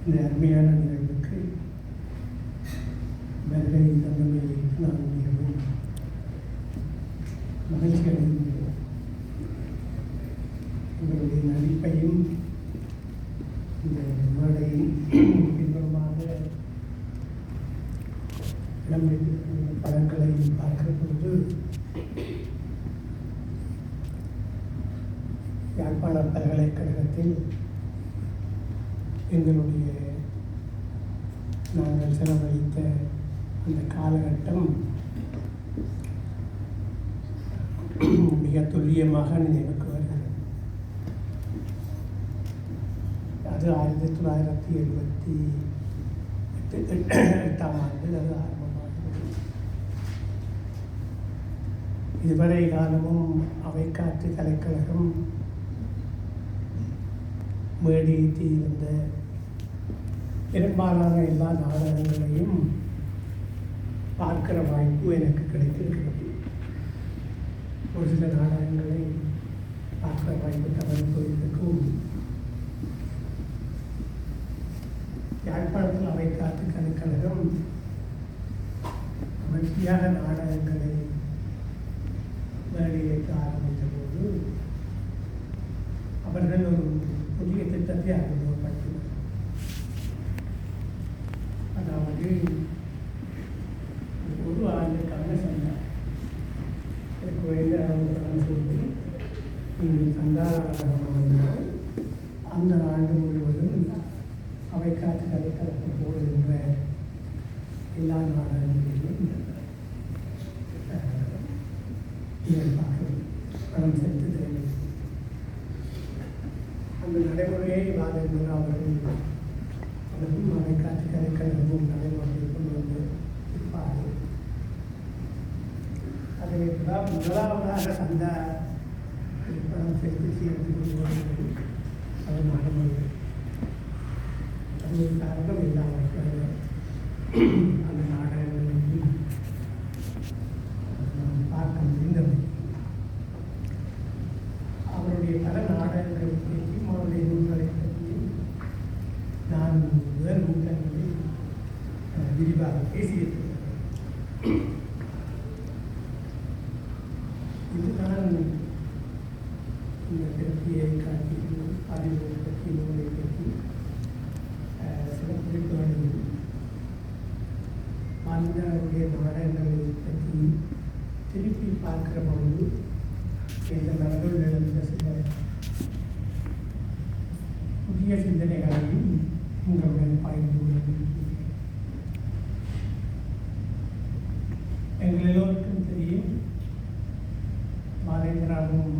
இந்த அருமையான நிகழ்வுக்கு வருகை தந்தமையை நான் மிகவும் மகிழ்ச்சி அடைகின்றேன். உங்களுடைய நடிப்பையும் இந்த மேடையை பின்புறமாக இடம்பெற்றிருக்கின்ற படங்களையும் பார்க்கிற பொழுது யாழ்ப்பாண பல்கலைக்கழகத்தில் எங்களுடைய நாங்கள் செலவழித்த அந்த காலகட்டம் மிக துல்லியமாக நினைவுக்கு வருகிறது. அது 1978 ஆண்டு அது ஆரம்பமாகிறது. இதுவரை காலமும் அவைக்காற்று கலைக்கழகம் மேடையேற்றி இருந்த பெரும்பாலான எல்லா நாடகங்களையும் பார்க்கிற வாய்ப்பு எனக்கு கிடைத்திருக்கிறது. ஒரு சில நாடகங்களை பார்க்கிற வாய்ப்பு தவறு போயிருக்கும். யாழ்ப்பாணத்தில் அவைக்காற்று கலைக்கழகம் மகிழ்ச்சியாக நாடகங்களை மேடையேற்ற ஆரம்பித்த போது அவர்கள் ஒரு புதிய திட்டத்தை அறிமுகப்படுத்தினர். அதாவது ஒரு ஆண்டுக்கான சந்தா குறைந்த அளவுக்கான சொல்லி நீங்கள் சந்தாதாரமாக வந்தால் அந்த ஆண்டு முழுவதும் அவைக்காற்று கலைக்கழகம் போடுகின்ற எல்லா நாடகங்களிலும் பணம் செலுத்த தேவை. அந்த நடைமுறையை பாலகர் அவர்களும் அவைக்காற்று கலைக்கழகமும் நடைமுறையை கொண்டு வந்து இருப்பார்கள். அதில் முதலாவதாக சந்தா பணம் செலுத்தி சேர்த்து கொண்டு வருவது அது நடைமுறை. அது ஒரு காரணம் இல்லாமல் அந்த நாடகங்களுக்கு பார்க்க முடிந்தது. அவருடைய பல நாடகங்களை பற்றியும் அவருடைய நூல்களை பற்றியும் நான் வேறு நூல்களில் விரிவாக பேசியிருக்கிறேன். இதுதான் இந்த திருப்தியை காட்டி அறிவுரை பற்றி நூலை பற்றி சில குறிப்புகளையும் மாநிலருடைய நாடகங்களை பற்றி திருப்பி பார்க்கிற பொழுது இந்த மரபுகள் எழுந்த சில புதிய சிந்தனைகளையும் உங்களுடன் பகிர்ந்து கொள்கிறேன். எங்கள் எல்லோருக்கும் தெரியும், பாலேந்திராவும்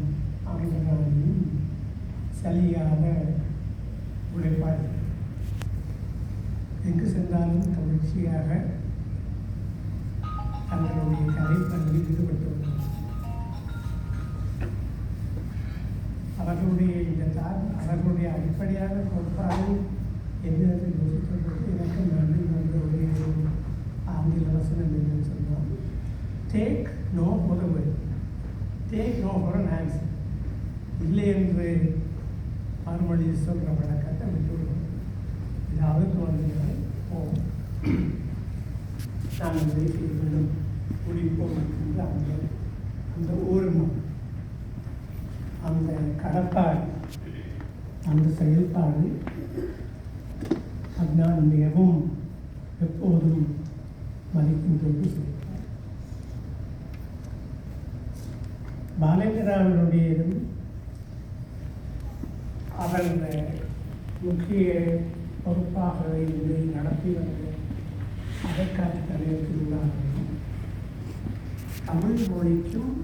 அமைச்சராகவும் சலியாக உழைப்பார்கள். எங்கு சென்றாலும் தொடர்ச்சியாக தங்களுடைய கலைப்பணியில் ஈடுபட்டு வருகிறார்கள். அவர்களுடைய அடிப்படையான கோட்பாடு எதிர்த்து யோசித்தபோது எனக்கு நன்றி என்ற ஒரே ஆங்கில வசனம் என்னன்னு சொன்னால், take no for a word, take no for an answer. இல்லை என்று மறுமொழி சொல்கிற வழக்கத்தை விட்டுவிடுவோம். இதாவது தோன்றுகிறது போவோம், நாங்கள் இதை செய்ய வேண்டும், முடிப்போம் என்ற அந்த ஊர்மம், அந்த கடப்பாடு, அந்த செயல்பாடு நான் மிகவும் எப்போதும் மதிக்கின்றது சொல்லிட்டார். பாலேந்திராவினுடையதும் அவர் முக்கிய பொறுப்பாக இருந்து நடத்தி வந்த அவைக்காற்று கலையத்திலுள்ளாகவும் தமிழ் மொழிக்கும்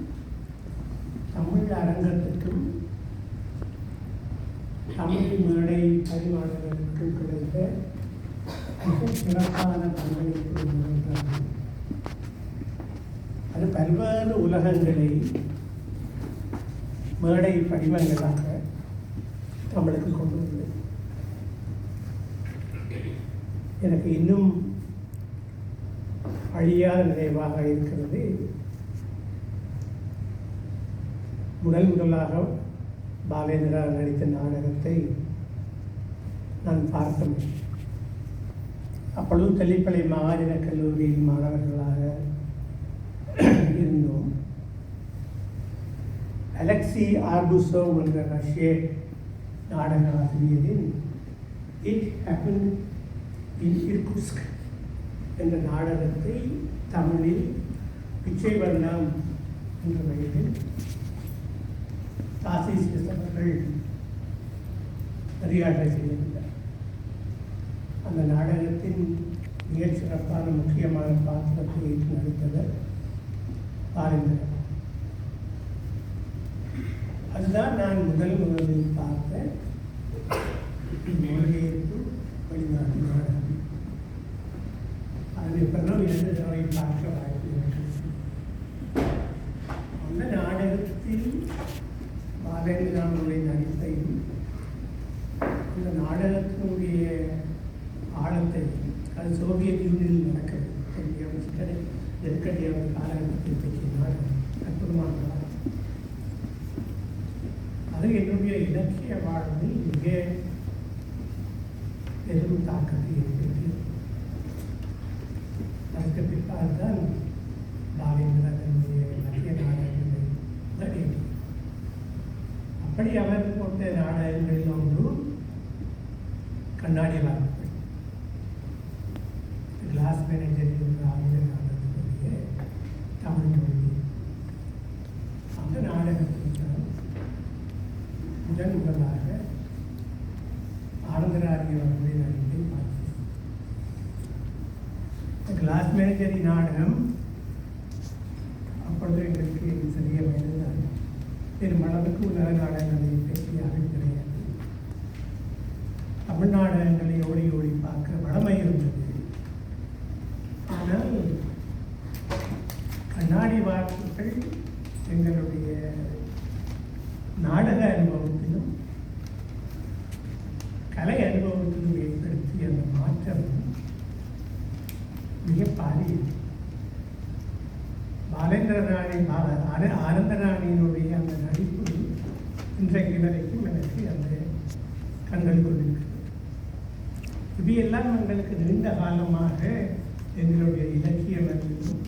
தமிழ் அரங்கத்துக்கும் தமிழ் மேடை பரிமாணர்களுக்கும் கிடைத்த மிக சிறப்பான பங்களிப்பு நிகழ்ந்தார்கள். அது பல்வேறு உலகங்களை மேடை படிவங்களாக தமிழுக்கு கொண்டு வந்தது. எனக்கு இன்னும் அழியாத நினைவாக இருக்கிறது. முதலாக பாலேந்திரா நடித்த நாடகத்தை நான் பார்த்தேன். அப்பொழுது தெல்லிப்பளை மகாஜன கல்லூரியில் மாணவர்களாக இருந்தோம். அலெக்சி ஆர்புசோவ் என்ற ரஷ்ய நாடக ஆசிரியரின் இட் ஹேப்பன் இன் இர்குட்ஸ்க் என்ற நாடகத்தை தமிழில் பிச்சை வர்ணம் என்ற வயதில் தாசிஸ் அவர்கள் அதிகாரை செய்திருந்தார். அந்த நாடகத்தின் மிகச் சிறப்பான முக்கியமான பாத்திரத்தை ஏற்று நடித்தவர் பாரேந்திரன். அதுதான் நான் முதலில் பார்த்த மொழிபெயர்ப்பு வெளிநாட்டு நாடகம். அது பிறகு 2 தடவை பார்க்க வாய்ப்பு இருக்கிறது. அந்த நாடகத்தில் பாரேந்திரனுடைய நடிப்பையும் அந்த நாடகத்தினுடைய ஆழத்தை, அது சோவியத் யூனியனில் நடக்கிறது நெருக்கடியான காலகட்டத்தை பற்றிய நாடகம், அற்புதமான நாடகம். அது என்னுடைய இலக்கிய வாழ்வில் மிக பெரும் தாக்கத்தை ஏற்படுத்தி அதுக்கு பிற்பாடுதான் பாரேந்திரனுடைய இலக்கிய நாடகங்களை வெளியிட்டார். அப்படி அவர் போட்ட நாடகங்களில் ஒன்று கண்ணாடி வார்த்தை, கிளாஸ் மேனேஜர் என்ற ஆங்கில நாடகத்தினுடைய தமிழ் மொழி. அந்த நாடகத்திற்கு முதலாக ஆனந்தராஜி அவர்களை நடிப்பை பார்த்தேன். கிளாஸ் மேனேஜரி நாடகம் அப்பொழுது எங்களுக்கு சிறிய வயதுதான். பெருமளவுக்கு உலக நாடகங்களை பற்றி அறிவு கிடையாது. தமிழ் நாடகங்களை ஓடி ஓடி பார்க்க வளமை இருந்தது. ஆனால் கண்ணாடி வார்த்தைகள் எங்களுடைய நாடக அனுபவத்திலும் கலை அனுபவத்திலும் ஏற்படுத்திய அந்த மாற்றம் மிக பாரியது. ஆனந்தராணியினுடைய அந்த நடிப்பு இன்றைக்கு வரைக்கும் எனக்கு அந்த கண்கள் கொண்டிருக்கிறது. இவையெல்லாம் எங்களுக்கு நீண்ட காலமாக எங்களுடைய இலக்கிய மனதிலும்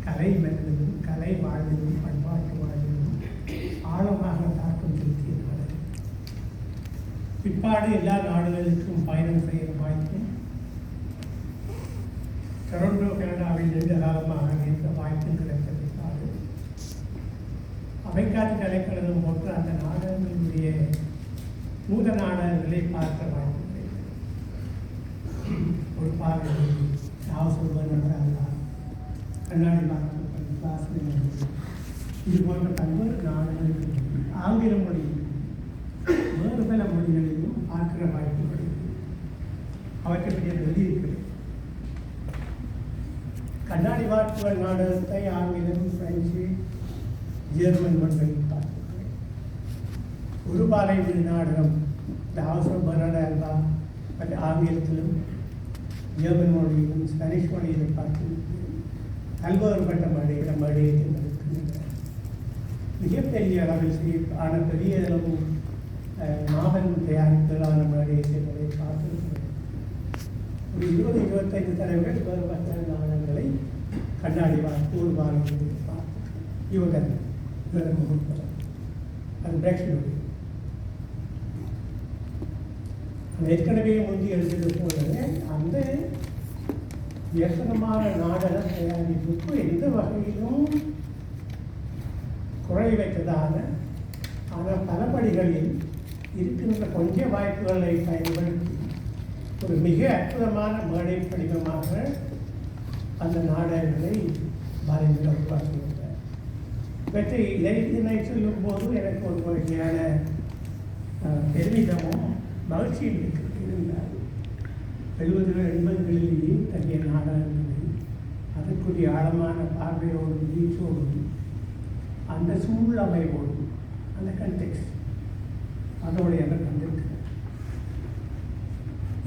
கலை மனதிலும் கலை வாழ்விலும் பண்பாட்டு வாழ்விலும் ஆழமாக தாக்கம் செலுத்திய நாடகம். பிற்பாடு எல்லா நாடுகளுக்கும் பயணம் செய்கிற வாய்ப்பும் டொரண்டோ கனடாவில் நீண்ட காலமாக இருந்த வாய்ப்பும் கிடைத்த பிற்பாடு அவைக்காட்டு கலைக்கழகம் போன்ற அந்த நாடகங்களுடைய நூத நாடகங்களை பார்க்க வாய்ப்பு கிடைத்தது. ஒரு பார்வை கண்ணாடி பார்க்க கிளாஸ் இது போன்ற பல்வேறு நாடுகளுக்கு ஆங்கில மொழி வேறு பல மொழிகளிலும் பார்க்கிற வாய்ப்பு கிடைக்கும். அவற்றை பற்றி எழுதியிருக்கிறது. கண்ணாடி வார்ப்புகள் நாடகத்தை ஆங்கிலம், பிரெஞ்சு, ஜெர்மன் மொழிகளில் பார்த்திருக்கிறேன். ஒரு பாலை வீடு நாடகம் ஹவுஸ் பர்னார்டா ஆங்கிலத்திலும் ஜெர்மன் மொழியிலும் ஸ்பானிஷ் மொழியிலும் பார்த்திருக்கிறேன். பல்வேறுபட்ட மொழியில் மிகப்பெரிய அளவில் செய்ய பெரிய அளவு நாவல் தயாரிப்புகளான மேடையை செய்வதை பார்த்திருக்கிறேன். ஒரு 20-25 தலைவர்கள் வேறுபட்ட நாடகங்களை கண்ணாடி வார்ப்பு ஒரு பாலையில் பார்த்து அது பிரேக்ஷனுடைய ஏற்கனவே முந்தி எழுதியது போல அந்த வியசனமான நாடக தயாரிப்புக்கு எந்த வகையிலும் குறை வைத்ததான ஆனால் பலபடிகளில் இருக்கின்ற கொஞ்ச வாய்ப்புகளை பயன்படுத்தி ஒரு மிக அற்புதமான மேடை படிவமாக அந்த நாடகங்களை பாரதியார் உருவாக்கியிருந்தார். இவற்றை இதனை சொல்லும் போது எனக்கு ஒரு வகையான பெருமிதமும் மகிழ்ச்சியும் இருந்தார். 70-80களிலேயே தங்கிய நாடகங்களை அதற்குரிய ஆழமான பார்வையோடும் வீச்சோடும் அந்த சூழமைவோடும் அந்த கண்டெக்ஸ்ட் அதோடைய அந்த கண்டிருக்கிறார்.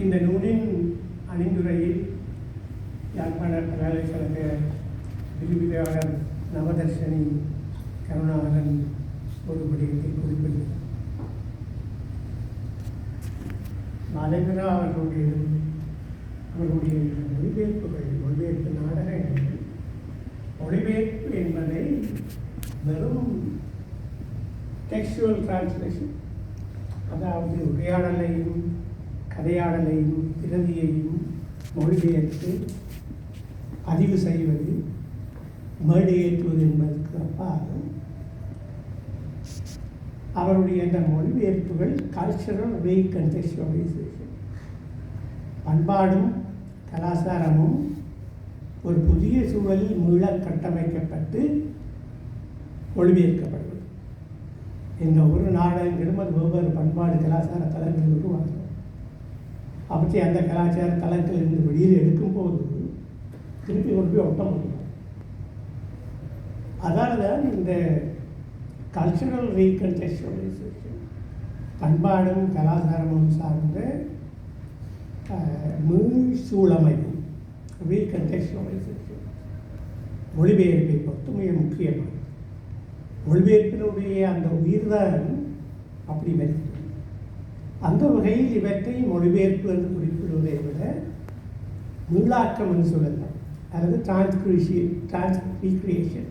இந்த நூலின் அணிந்துரையில் யாழ்ப்பாண பல்கலைக்கழக விரிவுரையாளர் நவதர்ஷனி கருணாகரன் ஒரு விடயத்தை குறிப்பிட்டார். பாரேந்திரா அவர்களுடைய அவருடைய மொழிபெயர்ப்பு நாடகங்கள் மொழிபெயர்ப்பு என்பதை வெறும் டெக்ஸ்டுவல் டிரான்ஸ்லேஷன், அதாவது உரையாடலையும் கதையாடலையும் பிரதியையும் மொழிபெயர்த்து பதிவு செய்வது மேடையேற்றுவது என்பதற்கு அப்பால் அவருடைய அந்த மொழிபெயர்ப்புகள் கல்ச்சரல் ரீகன்டெக்சுவலைசேஷன், பண்பாடும் கலாச்சாரமும் ஒரு புதிய சூழலில் மீள கட்டமைக்கப்பட்டு மொழிபெயர்க்கப்படுவது. இந்த ஒரு நாடகங்களும் அது ஒவ்வொரு பண்பாடு கலாச்சார தளங்களில் உருவாகும். அவற்றை அந்த கலாச்சார தளங்களிலிருந்து வெளியில் எடுக்கும்போது திருப்பி கொண்டு போய் ஒட்ட முடியும். அதால் தான் இந்த கல்ச்சுரல் ரீகன்டெக்சுவலைசேஷன், பண்பாடும் கலாச்சாரமும் சார்ந்த மீள்சூழமைப்பு ரீகன்டெக்சுவலைசேஷன் மொழிபெயர்ப்பை பொறுத்து மிக முக்கியமானது. மொழிபெயர்ப்பினுடைய அந்த உயிர்தான் அப்படி வருகிறது. அந்த வகையில் இவற்றை மொழிபெயர்ப்பு என்று குறிப்பிடுவதை விட மீளாக்கம் என்று சொல்லலாம், அல்லது டிரான்ஸ்ரீக்ரியேஷன்,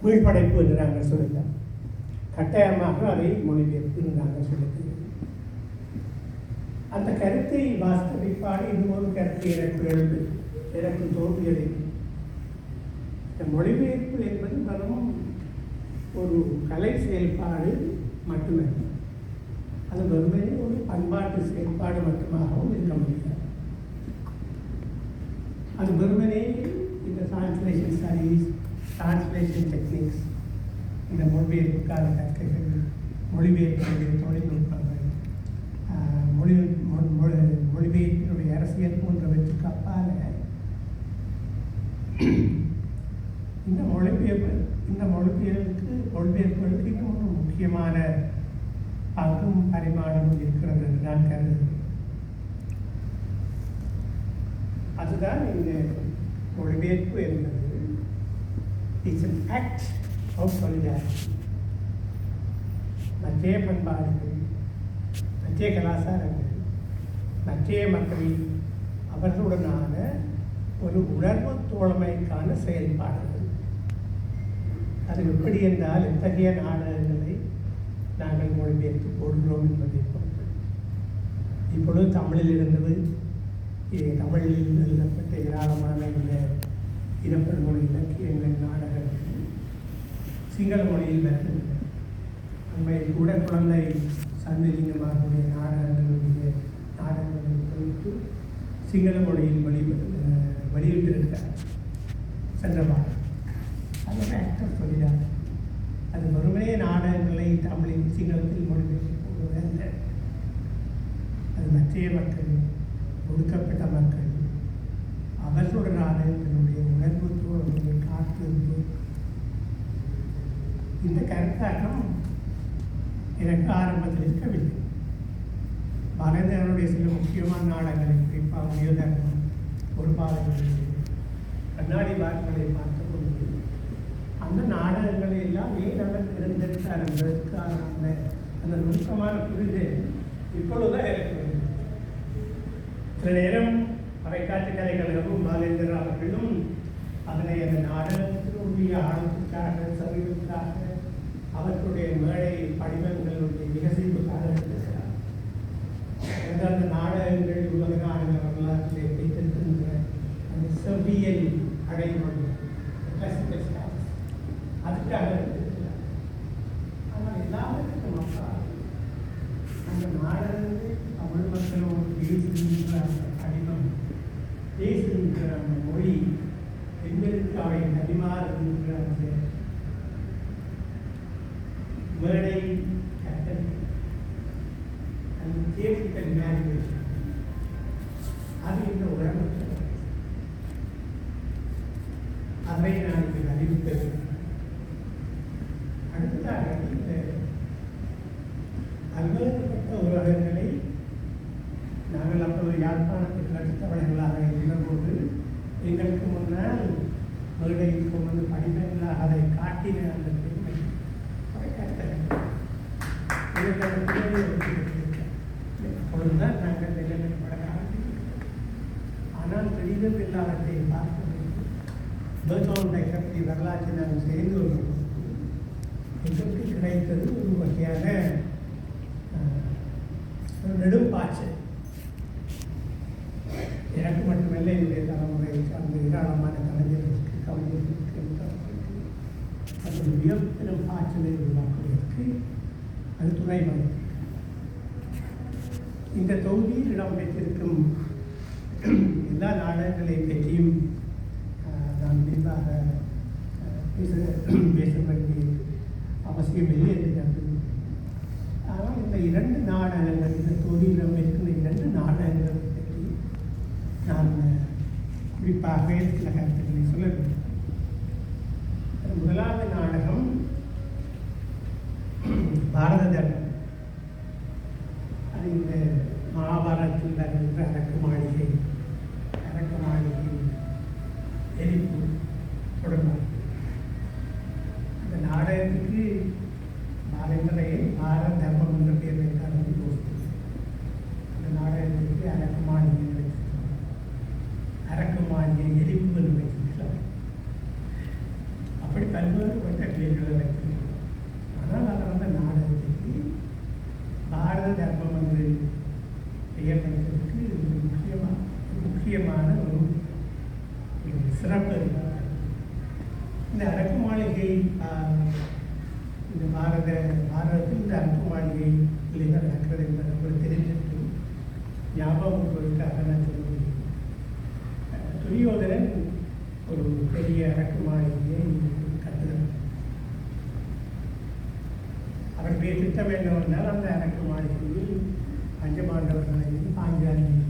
மீள்படைப்பு என்று நாங்கள் சொல்லலாம். கட்டாயமாக அதை மொழிபெயர்ப்பு என்று நாங்கள் சொல்லுகிறோம். அந்த கருத்தை வாஸ்தவிப்பாடு இன்னொரு கருத்து எனக்கு தோன்றியதை, இந்த மொழிபெயர்ப்பு என்பது வெறும் ஒரு கலை செயல்பாடு மட்டுமல்ல, அது வெறுமனே ஒரு பண்பாட்டு செயல்பாடு மட்டுமாகவும் இருக்க முடியாது. அது வெறுமனே இந்த டிரான்ஸ்லேஷன் ஸ்டடீஸ், டிரான்ஸ்லேஷன் டெக்னிக்ஸ், இந்த மொழிபெயர்ப்புக்கான கற்கைகள், மொழிபெயர்ப்புடைய தொழில்நுட்பங்கள், மொழிபெயர்ப்பினுடைய அரசியல் போன்றவற்றுக்கு அப்பால் இந்த மொழிபெயர்ப்புகளுக்கு இன்னும் ஒரு முக்கியமான பங்கும் பரிமாணமும் இருக்கிறது என்று நான் கருதுகிறேன். அதுதான் இந்த மொழிபெயர்ப்பு என்பது it's an act of solidarity. மற்ற பண்பாடுகள், மற்ற கலாச்சாரங்கள், மற்ற மக்களின் அவர்களுடனான ஒரு உணர்வு தோழமைக்கான செயல்பாடுகள். அது எப்படி என்றால் எத்தகைய நாடகங்களை நாங்கள் மொழிபெயர்த்து போடுகிறோம் என்பதை பொறுத்து. இப்பொழுது தமிழில் இருந்தது, தமிழில் எழுதப்பட்ட ஏராளமான இந்த இனப்படுகொலை இலக்கியங்கள், நாடகங்கள் சிங்கள மொழியில் வருகின்றன. அண்மையில் கூட குழந்தை சந்திலிங்கமாருடைய நாடகங்களை குறித்து சிங்கள மொழியில் வெளியிட்டிருக்கிறார் சென்ற வாரம். அது ஒரு ஆக்டர் சொல்லினார். அது வெறுமனே நாடகங்களை தமிழில் சிங்களத்தில் மொழிபெயர்த்து போடுவதல்ல. அது மற்ற மக்கள், ஒடுக்கப்பட்ட மக்கள், அவர்களுடனான தன்னுடைய உணர்வுத்தோடு காத்திருந்து இந்த கருத்தாக்கம் எனக்கு ஆரம்பத்தில் இருக்கவில்லை. பாரதியாருடைய சில முக்கியமான நாடகங்களை, குறிப்பாக உயர்தரம், ஒரு பாடல்கள், கண்ணாடி பாடல்களை பார்த்த பொழுது அந்த நாடகங்களை எல்லாம் ஏன் அவர் தேர்ந்தெடுத்தார் என்பதற்கான அந்த நுட்பமான புரிதல் இப்பொழுதுதான் இருக்கிறது. சில நேரம் அவைக்காட்டு கலைஞர்களும் பாலேந்தர் அவர்களும் அதனை அந்த நாடகத்தினுடைய ஆழத்துக்காக, சரிவுக்காக, அவர்களுடைய மேடை படிவங்களுடைய விகசிப்புக்காக இருக்கிறார். அந்த நாடகங்கள் உலக நாடக வரலாற்றிலே வைத்திருக்கின்ற அந்த செவ்வியல் அடைமொழி அதுக்காக இருக்கிறார். ஆனால் எல்லாருக்கும் மக்கள் அந்த நாடகங்கள் தமிழ் மக்களோடு பேசுகின்ற அந்த கடிதம், பேசுகின்ற அந்த மொழி, பெண்களுக்கு அவை பரிமாறுகின்ற அந்த மேடை கட்டல், அந்த தியேட்டரிக்கல் மேனேஜ்மெண்ட், அது இந்த உலகத்தில் அதை நான் இங்கு அறிவித்தது. அடுத்ததாக இந்த பல்வேறுபட்ட உலகங்களை நாங்கள் அப்போது யாழ்ப்பாணத்தில் கற்றுத்தவர்களாக இருந்தபோது எங்களுக்கு முன்னால் மேடையில் கொண்டு படிப்பங்களாக அதை காட்டின அந்த பெண்மை அப்பொழுதுதான் நாங்கள் நிலைமைப்பட ஆரம்பிக்கிறோம். அதிகம் எல்லாவற்றை பார்க்க வேண்டும். பெர்டோல்டை பற்றி வரலாற்றை நான் செய்து வருவோம். எங்களுக்கு கிடைத்தது ஒரு வகையான நெடும்பாய்ச்சல். எனக்கு மட்டுமல்ல, என்னுடைய தலைமுறை சார்ந்த ஏராளமான கலைஞர்களுக்கு, கவிஞர்களுக்கு, அது மிகப்பெரும் பாய்ச்சலை உருவாக்குவதற்கு அது துணை வந்தது. இந்த தொகுதியில் இடம்பெற்றிருக்கும் எல்லா நாடகங்களை பற்றியும் நான் விரிவாக பேச வேண்டிய அவசியம் இல்லை என்று கருதுகிறேன். ஆனால் இந்த 2 நாடகங்கள், இந்த தொகுதியில் இருக்கிற 2 நாடகங்களை பற்றி நான் குறிப்பாக சில கருத்துக்களை சொல்ல வேண்டும். முதலாவது நாடகம் பாரத தர்மம். அது இந்த மகாபாரதத்தில் வருகின்ற அரக்கு மாளிகை எரிப்பு தொடர்பாக. இந்த நாடகத்துக்கு பாரத தர்மம் என்ற பெயர் வைத்தார். அந்த நாடகத்திற்கு அரக்கு மாளிகை வைத்திருக்கிறார். அரக்கு மாளிகை எரிப்பு என்று வைத்திருக்கிறார். அப்படி பல்வேறுபட்ட பெயர்களை வைத்திருக்கிறார். ஆனால் அவர் அந்த நாடகத்திற்கு பாரத தர்மம் என்று பெயர் வைத்ததற்கு முக்கியமான ஒரு சிறப்பு இருக்கிறார். இந்த அரக்கு மாளிகை, இந்த பாரதத்தில் இந்த அரக்கு மாளிகை தான் நடக்கிறது என்பது உங்களுக்கு தெரிஞ்சிருக்கு. ஞாபகம் பொருட்காக நான் சொல்லுவேன். துரியோதனன் ஒரு பெரிய அரக்கு மாளிகையை கட்டுகிறார். அவருடைய திட்டம் என்னவென்றால், அந்த அரக்கு மாளிகையில் பஞ்சபாண்டவர்களையும் பாஞ்சாலியையும்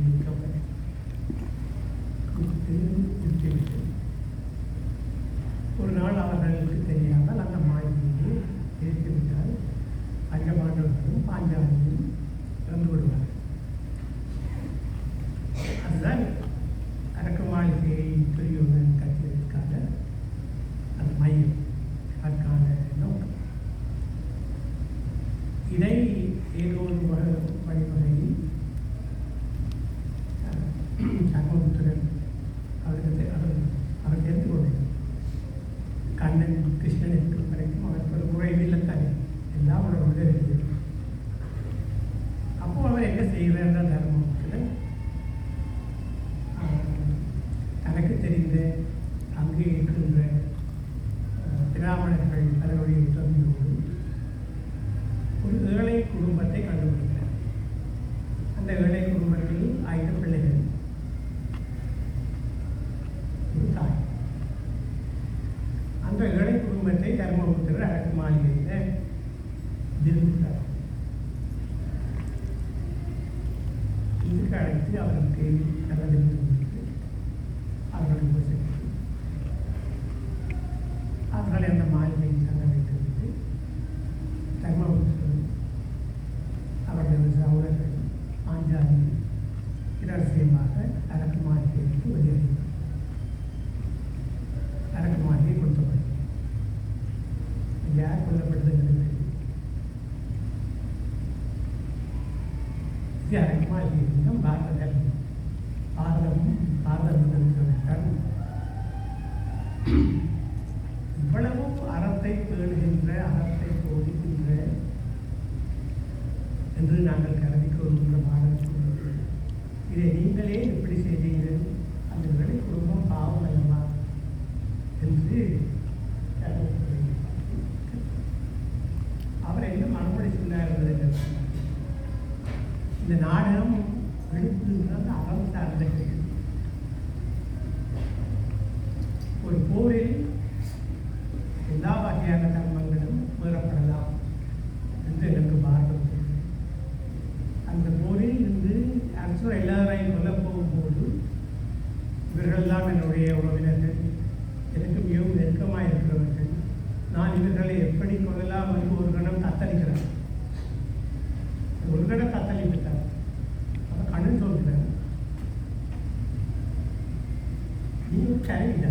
ஒரு நாள் அவர்களுக்கு தெரியாமல் அந்த மாளிகையை எரித்துவிட்டால் பஞ்சபாண்டவர்களும் பாஞ்சாலியும் இறந்து விடுவார்கள். அதுதான் அரக்கு மாளிகையை துரியோதனன் கட்டியதற்கான அது மையம், அதற்கான நோக்கம். இதை ஏதோ ஒரு வழிமுறையில் சர்மபுத்திரன் அவர் தெரிந்து கொண்டார். கண்ணன் கிருஷ்ணன் இருக்கும் வரைக்கும் அவருக்கு ஒரு முறையில்லைத்தானே எல்லாம் ஒரு உதவி. அப்போ அவர் என்ன செய்கிறார்? தர்மபுத்திரன் தனக்கு தெரிந்த அங்கே இருக்கின்ற பிராமணர்கள் பலருடைய உதவியோடு ஒரு ஏழை குடும்பத்தை கண்டுபிடிக்கிறார். அந்த ஏழை குடும்பத்தில் 5 பிள்ளைகள், ஒரு தாய். அந்த ஏழை குடும்பத்தை தர்மபுத்திரர் அரக்கு மாளிகையில் விரும்புகிறார். இதுக்கு அழைத்து அவருக்கு நல்லது அவர்களுக்கு சென்று அவர்களை அந்த மாளிகையில் தங்க வைத்துவிட்டு தர்மபுத்திரன் அவர்களது சகோதரர்கள் பாஞ்சாலி இரகசியமாக அரக்கு மாளிகைக்கு வெளியேறினார். அரக்கு மாளிகை கொடுத்தபடி யார் கொல்லப்பட்டது? இது அரக்கு மாளிகை பாரதம் இவ்வளவும் அறத்தை பேணுகின்ற, அறத்தை போதிக்கின்ற என்று நாங்கள் கருதி கொள்கின்ற பாரதத்தில் இதை நீங்களே எப்படி செய்தீர்கள்? அந்த வேலை குடும்பம் பாவம் அல்லவா என்று அவர் என்ன மறுபடி சொன்னார் என்பதை இந்த நாடகம் எழுப்புகின்ற அறம் சார்ந்த கேள்வி. ஒரு போரில் எல்லா வகையான தர்மங்களும் மீறப்படலாம் என்று எனக்கு பாரதம். அந்த போரில் இருந்து அரசர் எல்லாரையும் கொல்ல போகும்போது இவர்கள்லாம் என்னுடைய உறவினர்கள், எனக்கு மிகவும் நெருக்கமாக இருக்கிறவர்கள், நான் இவர்களை எப்படி கொள்ளலாம் என்று ஒரு கணம் தத்தளிக்கிறேன். ஒரு கணம் தத்தளிவிட்டார். அவர் கண்ணன் சொல்கிறார், நீ ஒரு கருவிதான்,